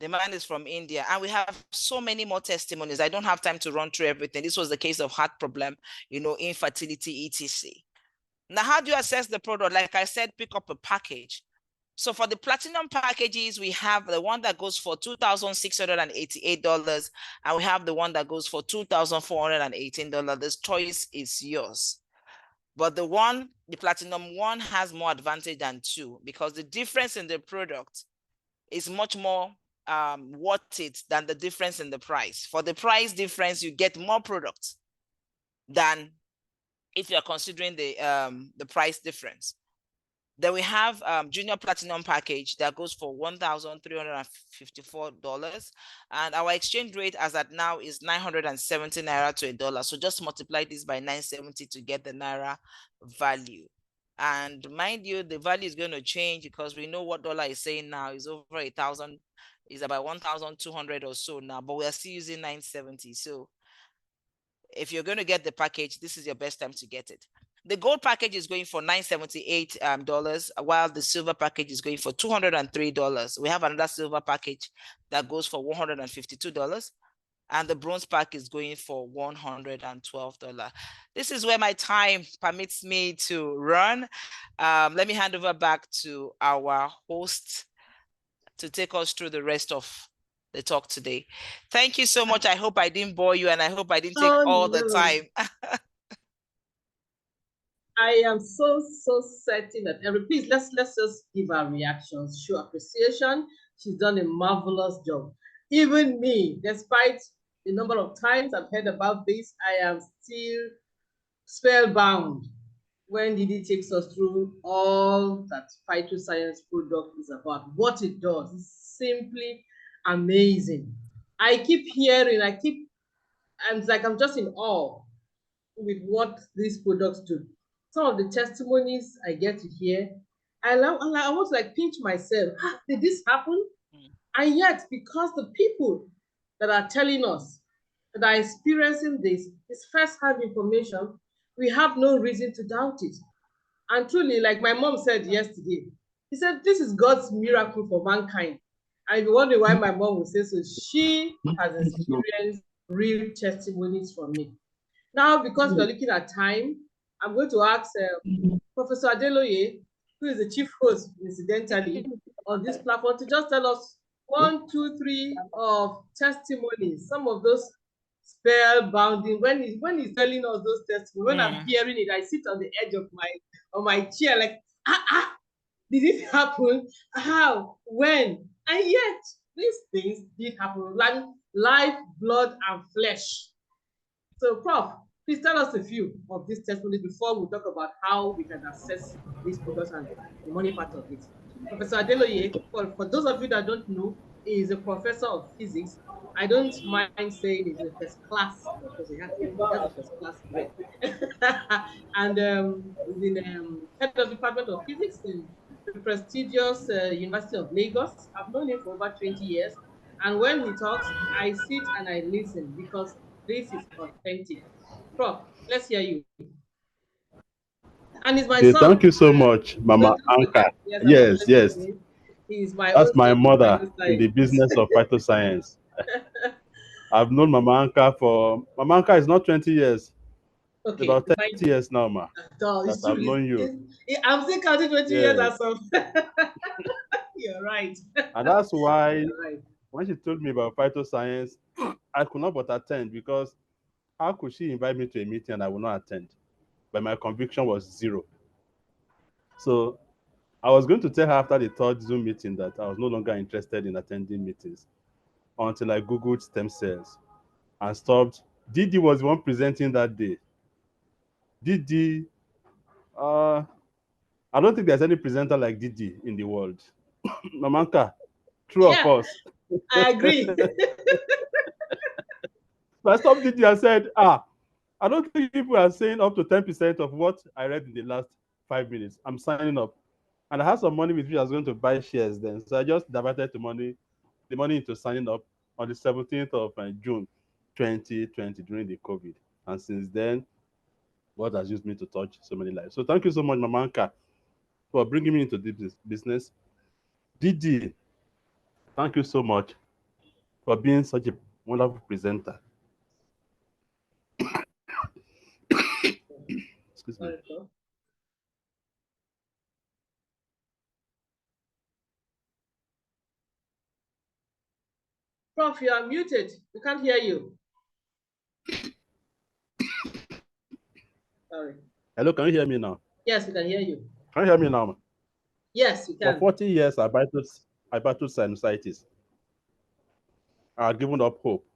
The man is from India. And we have so many more testimonies. I don't have time to run through everything. This was the case of heart problem, infertility, etc. Now, how do you assess the product? Like I said, pick up a package. So for the platinum packages, we have the one that goes for $2,688, and we have the one that goes for $2,418. This choice is yours. But the platinum one has more advantage than two because the difference in the product is much more worth it than the difference in the price. For the price difference, you get more products than if you're considering the price difference. Then we have junior platinum package that goes for $1,354, and our exchange rate as at now is 970 naira to $1. So just multiply this by 970 to get the naira value. And mind you, the value is going to change because we know what dollar is saying now is over 1,000, is about 1,200 or so now, but we are still using 970. So if you're going to get the package, this is your best time to get it. The gold package is going for $978, while the silver package is going for $203. We have another silver package that goes for $152, and the bronze pack is going for $112. This is where my time permits me to run. Let me hand over back to our host to take us through the rest of the talk today. Thank you so much. I hope I didn't bore you, and I hope I didn't take all the time. I am so certain that please let's just give our reactions, show appreciation. She's done a marvelous job. Even me, despite the number of times I've heard about this, I am still spellbound when Didi takes us through all that Phytoscience product is about, what it does. It's simply amazing. I keep hearing, I'm just in awe with what these products do. Some of the testimonies I get to hear, I want to pinch myself. Did this happen? And yet, because the people that are telling us, that are experiencing this first-hand information, we have no reason to doubt it. And truly, like my mom said yesterday, she said, this is God's miracle for mankind. And you wonder why my mom would say so. She has experienced real testimonies from me. Now, because we're looking at time, I'm going to ask Professor Adeloye, who is the chief host, incidentally, on this platform, to just tell us 1, 2, 3 of testimonies, some of those spellbounding. When he's telling us those testimonies, when I'm hearing it, I sit on the edge of my chair, like, did it happen? How? When? And yet, these things did happen. And life, blood, and flesh. So, Prof, please tell us a few of these testimonies before we talk about how we can access these products and the money part of it. Professor Adeloye, for those of you that don't know, he is a professor of physics. I don't mind saying he's a first class professor. He has a first class grade. And he's in head of Department of Physics in the prestigious University of Lagos. I've known him for over 20 years. And when he talks, I sit and I listen because this is authentic. Prof, let's hear you. And he's my Okay, thank son. you so much, I'm going Mama to Anka. forget. Yes, I'm Yes, apologizing yes. to him. He is my That's own my son in mother in the Phytoscience. business of phytoscience. I've known Mama Anka for Mama Anka is not 20 years, it's Okay, about define 30 years now, ma. That it's true. I've known you. I'm still counting 20 years Yes. as of. You're right. And that's why You're right. when she told me about phytoscience, I could not but attend because how could she invite me to a meeting and I would not attend? But my conviction was zero. So I was going to tell her after the third Zoom meeting that I was no longer interested in attending meetings until I Googled stem cells and stopped. Didi was the one presenting that day. Didi, uh, I don't think there's any presenter like Didi in the world. Mamanka, true or Yeah, false? I agree. So I stopped Didi and said, I don't think people are saying up to 10% of what I read in the last 5 minutes. I'm signing up. And I had some money with which I was going to buy shares then. So I just diverted the money into signing up on the 17th of June 2020 during the COVID. And since then, God has used me to touch so many lives. So thank you so much, Mamanka, for bringing me into this business. Didi, thank you so much for being such a wonderful presenter. Excuse me. Sorry, Prof. Prof, you are muted. We can't hear you. Sorry. Hello, can you hear me now? Yes, we can hear you. Can you hear me now? Yes, we For can. 40 years, I battled sinusitis. I had given up hope.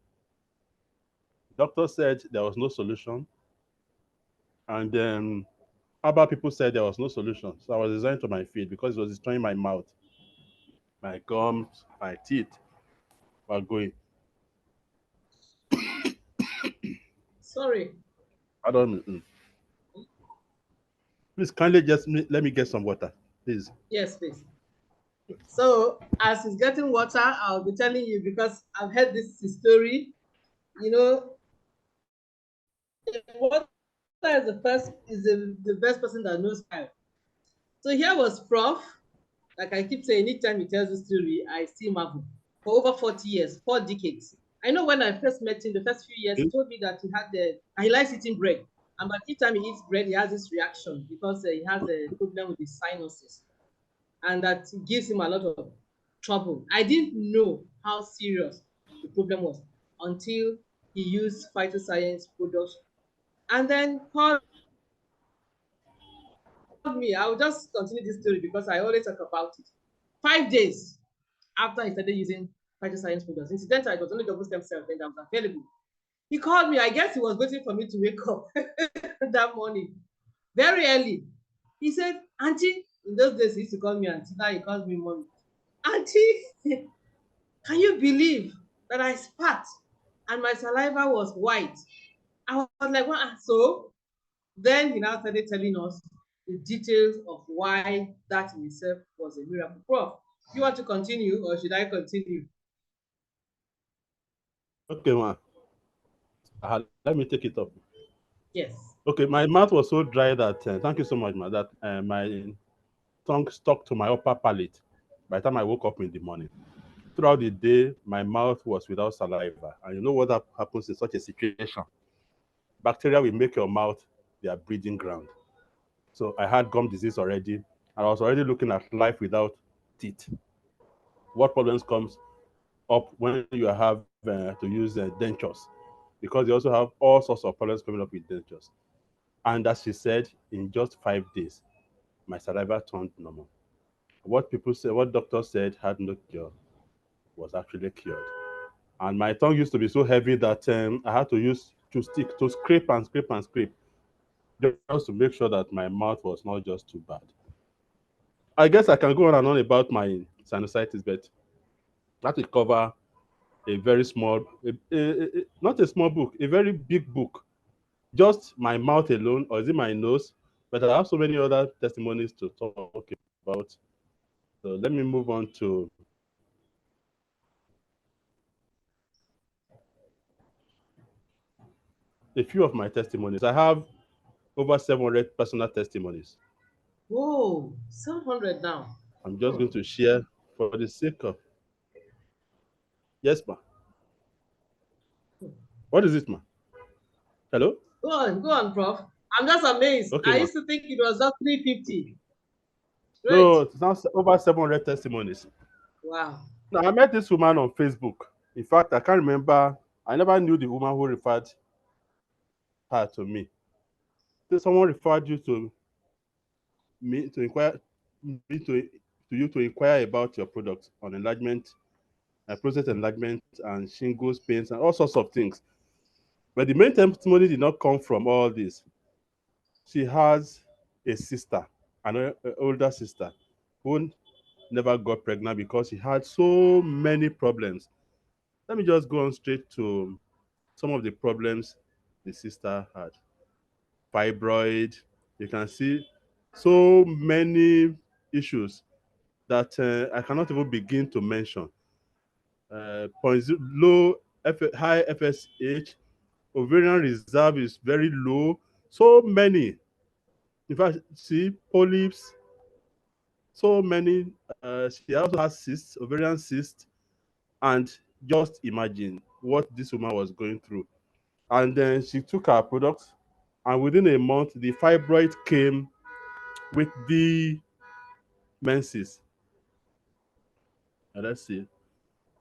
Doctor said there was no solution. And then other people said there was no solution. So I was resigned to my feet because it was destroying my mouth, my gums, my teeth were going. Sorry. I don't know. Please kindly just let me get some water, please. Yes, please. So as he's getting water, I'll be telling you because I've heard this story. You know, water is the best person that knows how. So here was Prof. Like I keep saying, anytime he tells the story, I still marvel. For over 40 years, 4 decades. I know when I first met him, the first few years, he told me that he likes eating bread. And but each time he eats bread, he has this reaction because he has a problem with his sinuses. And that gives him a lot of trouble. I didn't know how serious the problem was until he used phytoscience products and then called me. I'll just continue this story because I always talk about it. 5 days after I started using phytoscience products, incidentally, it was only double stem cell then that was available. He called me. I guess he was waiting for me to wake up that morning, very early. He said, Auntie, in those days he used to call me auntie. Now he calls me mommy. Auntie, can you believe that I spat and my saliva was white? I was like, what? So then he now started telling us the details of why that in itself was a miracle. Prof, you want to continue or should I continue? Okay, ma. Let me take it up. Yes. Okay, my mouth was so dry that, thank you so much, ma, that my tongue stuck to my upper palate by the time I woke up in the morning. Throughout the day, my mouth was without saliva. And you know what happens in such a situation? Bacteria will make your mouth their breeding ground. So I had gum disease already, and I was already looking at life without teeth. What problems comes up when you have to use dentures? Because you also have all sorts of problems coming up with dentures. And as she said, in just 5 days, my saliva turned normal. What doctors said had no cure was actually cured. And my tongue used to be so heavy that I had to use to stick to scrape and scrape and scrape just to make sure that my mouth was not just too bad. I guess I can go on and on about my sinusitis, but that will cover a very small, not a small book, a very big book. Just my mouth alone, or is it my nose? But I have so many other testimonies to talk about. So let me move on to a few of my testimonies. I have over 700 personal testimonies. Whoa, 700 now. I'm just going to share for the sake of. Yes, ma. What is it, ma? Hello? Go on, Prof. I'm just amazed. Okay, I ma. used to think it was just 350. Great. No, it's now over 700 testimonies. Wow. Now, I met this woman on Facebook. In fact, I can't remember. I never knew the woman who referred her to me. So someone referred you to me to inquire me to you to inquire about your product on enlargement, process enlargement, and shingles, pains, and all sorts of things. But the main testimony did not come from all this. She has a sister, an older sister, who never got pregnant because she had so many problems. Let me just go on straight to some of the problems the sister had. Fibroid, you can see so many issues that I cannot even begin to mention. High FSH, ovarian reserve is very low. So many. In fact, see polyps. So many. She also has cysts, ovarian cysts, and just imagine what this woman was going through. And then she took her products, and within a month, the fibroid came with the menses. And let's see.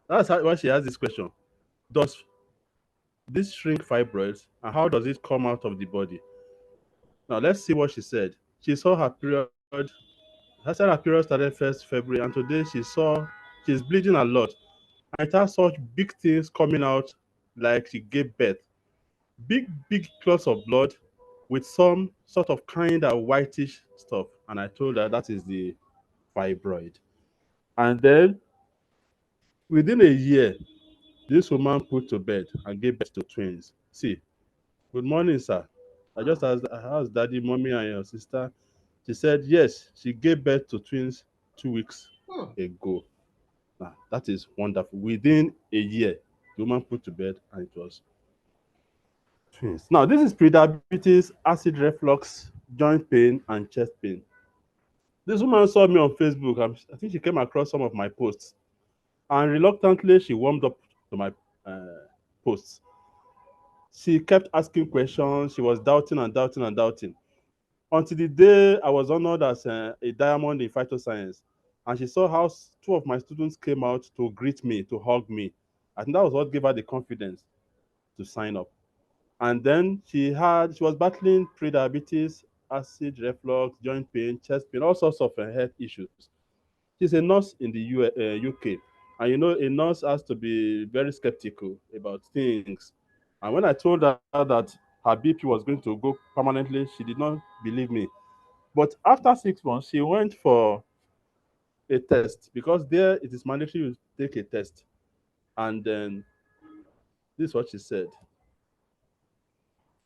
Why she asked this question. Does this shrink fibroids, and how does it come out of the body? Now let's see what she said. She saw her period. Her period started 1st February, and today she's bleeding a lot. And it has such big things coming out, like she gave birth. Big clots of blood with some sort of kind of whitish stuff. And I told her that is the fibroid. And then within a year, this woman put to bed and gave birth to twins. See, good morning, sir. I just asked, how's daddy, mommy, and your sister? She said, yes, she gave birth to twins 2 weeks ago. Now, that is wonderful. Within a year, the woman put to bed and it was twins. Now, this is prediabetes, acid reflux, joint pain, and chest pain. This woman saw me on Facebook. I think she came across some of my posts. And reluctantly, she warmed up to my posts. She kept asking questions. She was doubting and doubting and doubting. Until the day I was honored as a diamond in Phytoscience. And she saw how two of my students came out to greet me, to hug me. I think that was what gave her the confidence to sign up. And then she was battling pre-diabetes, acid reflux, joint pain, chest pain, all sorts of health issues. She's a nurse in the UK. And you know, a nurse has to be very skeptical about things. And when I told her that her BP was going to go permanently, she did not believe me. But after 6 months, she went for a test because there it is mandatory to take a test. And then this is what she said.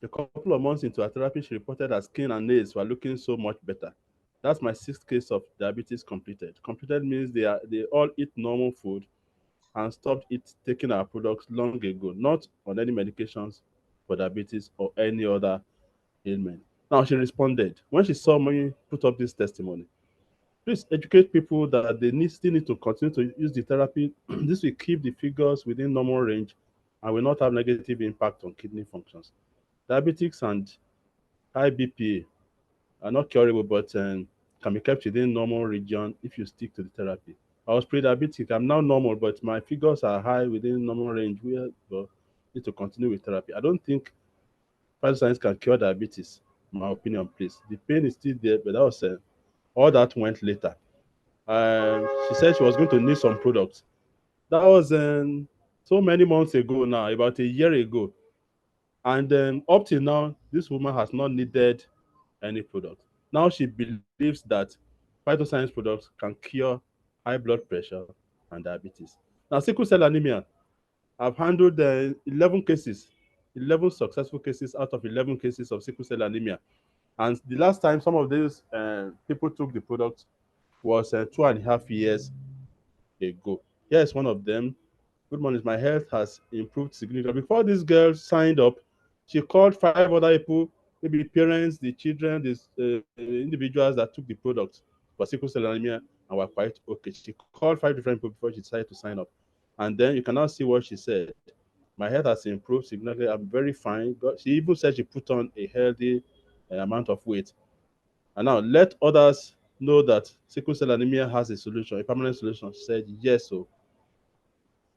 A couple of months into her therapy, she reported her skin and nails were looking so much better. That's my 6th case of diabetes completed. Completed means they all eat normal food and stopped taking our products long ago, not on any medications for diabetes or any other ailment. Now she responded when she saw me put up this testimony. Please educate people that they still need to continue to use the therapy. This will keep the figures within normal range and will not have negative impact on kidney functions. Diabetics and high BP are not curable, but can be kept within normal region if you stick to the therapy. I was pre-diabetic. I'm now normal, but my figures are high within normal range. We need to continue with therapy. I don't think science can cure diabetes. In my opinion, please. The pain is still there, but that was all that went later. She said she was going to need some products. That was so many months ago now, about a year ago. And then up till now, this woman has not needed any product. Now she believes that phytoscience products can cure high blood pressure and diabetes. Now, sickle cell anemia, I've handled 11 cases, 11 successful cases out of 11 cases of sickle cell anemia. And the last time some of these people took the product was 2.5 years ago. Here's one of them. Good morning. My health has improved significantly. Before this girl signed up, she called 5 other people, maybe parents, the children, these individuals that took the product for sickle cell anemia and were quite okay. She called 5 different people before she decided to sign up. And then you can now see what she said. My health has improved significantly. I'm very fine. She even said she put on a healthy amount of weight. And now let others know that sickle cell anemia has a solution, a permanent solution. She said, yes, so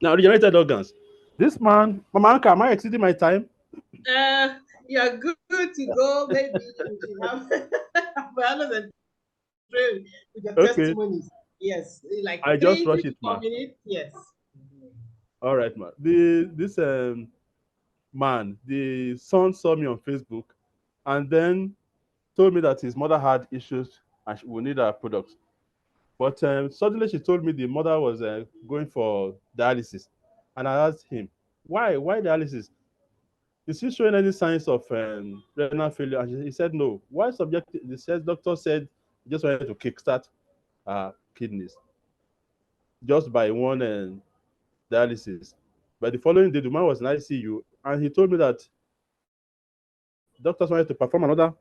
now, regenerated organs. This man, Mama Anka, am I exceeding my time? You're good to go. Maybe you should have balance and trail with your Okay, testimonies. Yes, like I just three, rush three to it, four ma. minutes. Yes. All right, ma. This man, the son saw me on Facebook, and then told me that his mother had issues and she would need her products. But suddenly she told me the mother was going for dialysis, and I asked him, why? Why dialysis? Is he showing any signs of renal failure? And he said no. Why subject? The doctor said he just wanted to kickstart kidneys just by one dialysis. But the following day, the man was in ICU, and he told me that doctors wanted to perform another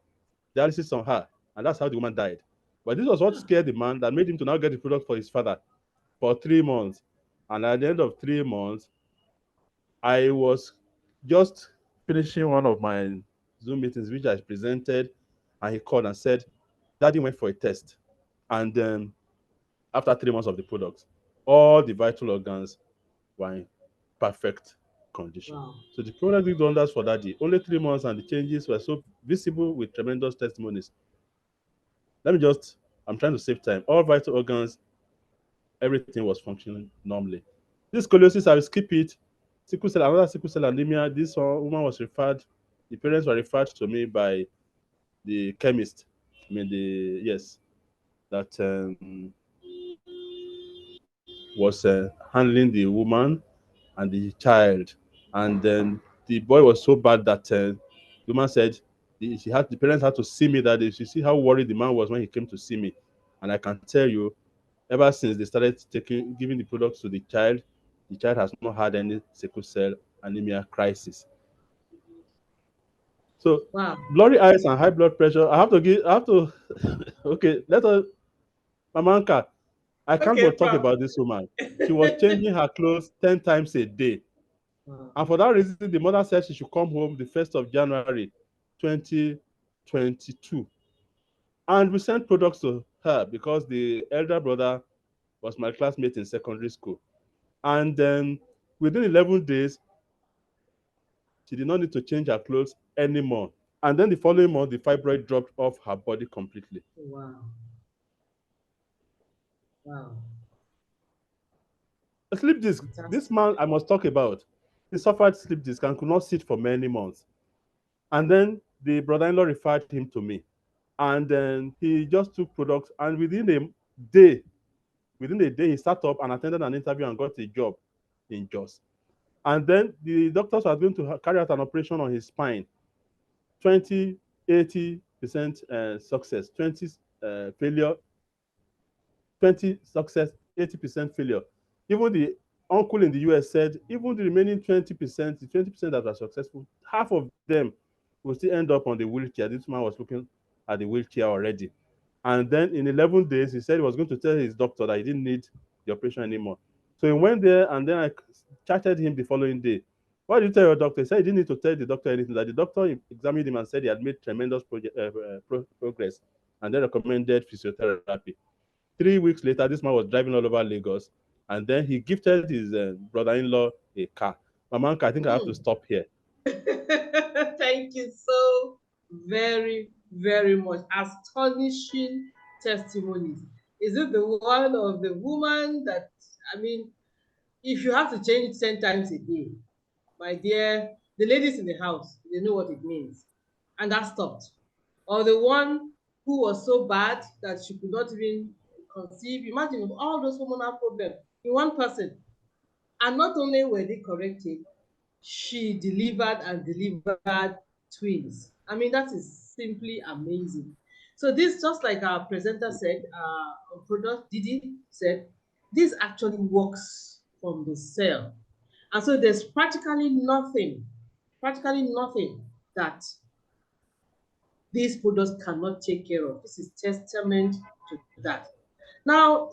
dialysis on her, and that's how the woman died. But this was what scared the man that made him to now get the product for his father for 3 months. And at the end of 3 months, I was just finishing one of my Zoom meetings, which I presented, and he called and said, Daddy went for a test. And after 3 months of the product, all the vital organs were in perfect condition. Wow. So the product did wonders for Daddy. Only 3 months, and the changes were so visible with tremendous testimonies. Let me just, I'm trying to save time. All vital organs, everything was functioning normally. This scoliosis, I will skip it. Sickle cell, another sickle cell anemia. This woman was referred, the parents were referred to me by the chemist. I mean, yes, that was handling the woman and the child. And then the boy was so bad that the woman said the parents had to see me that day. She see how worried the man was when he came to see me. And I can tell you, ever since they started giving the products to the child has not had any sickle cell anemia crisis. So Wow. blurry eyes and high blood pressure. I have to okay, let us Mamanka, I can't Okay, but talk Prof. about this woman. She was changing her clothes 10 times a day. Wow. And for that reason, the mother said she should come home the 1st of January 2022. And we sent products to her because the elder brother was my classmate in secondary school. And then within 11 days, she did not need to change her clothes anymore. And then the following month, the fibroid dropped off her body completely. Wow. Wow. A sleep disc, this Fantastic. man I must talk about. He suffered sleep disc and could not sit for many months. And then the brother-in-law referred him to me. And then he just took products, and day, within a day, he sat up and attended an interview and got a job in Jos. And then the doctors were going to carry out an operation on his spine. 20, 80% success, 20 failure, 20 success, 80% failure. Even the uncle in the US said, even the remaining 20%, the 20% that were successful, half of them will still end up on the wheelchair. This man was looking at the wheelchair already. And then in 11 days, he said he was going to tell his doctor that he didn't need the operation anymore. So he went there, and then I chatted him the following day. Why did you tell your doctor? He said he didn't need to tell the doctor anything, that the doctor examined him and said he had made tremendous progress, and then recommended physiotherapy. 3 weeks later, this man was driving all over Lagos, and then he gifted his brother-in-law a car. Mamanka, I think I have to stop here. Thank you so very, very much. if you have to change 10 times a day, my dear, the ladies in the house, they know what it means. And that stopped. Or the one who was so bad that she could not even conceive. Imagine all those hormonal problems in one person. And not only were they corrected, she delivered and delivered twins. I mean, that is simply amazing. So this, just like our presenter said, product Didi said, this actually works from the cell. And so there's practically nothing that these products cannot take care of. This is testament to that. Now,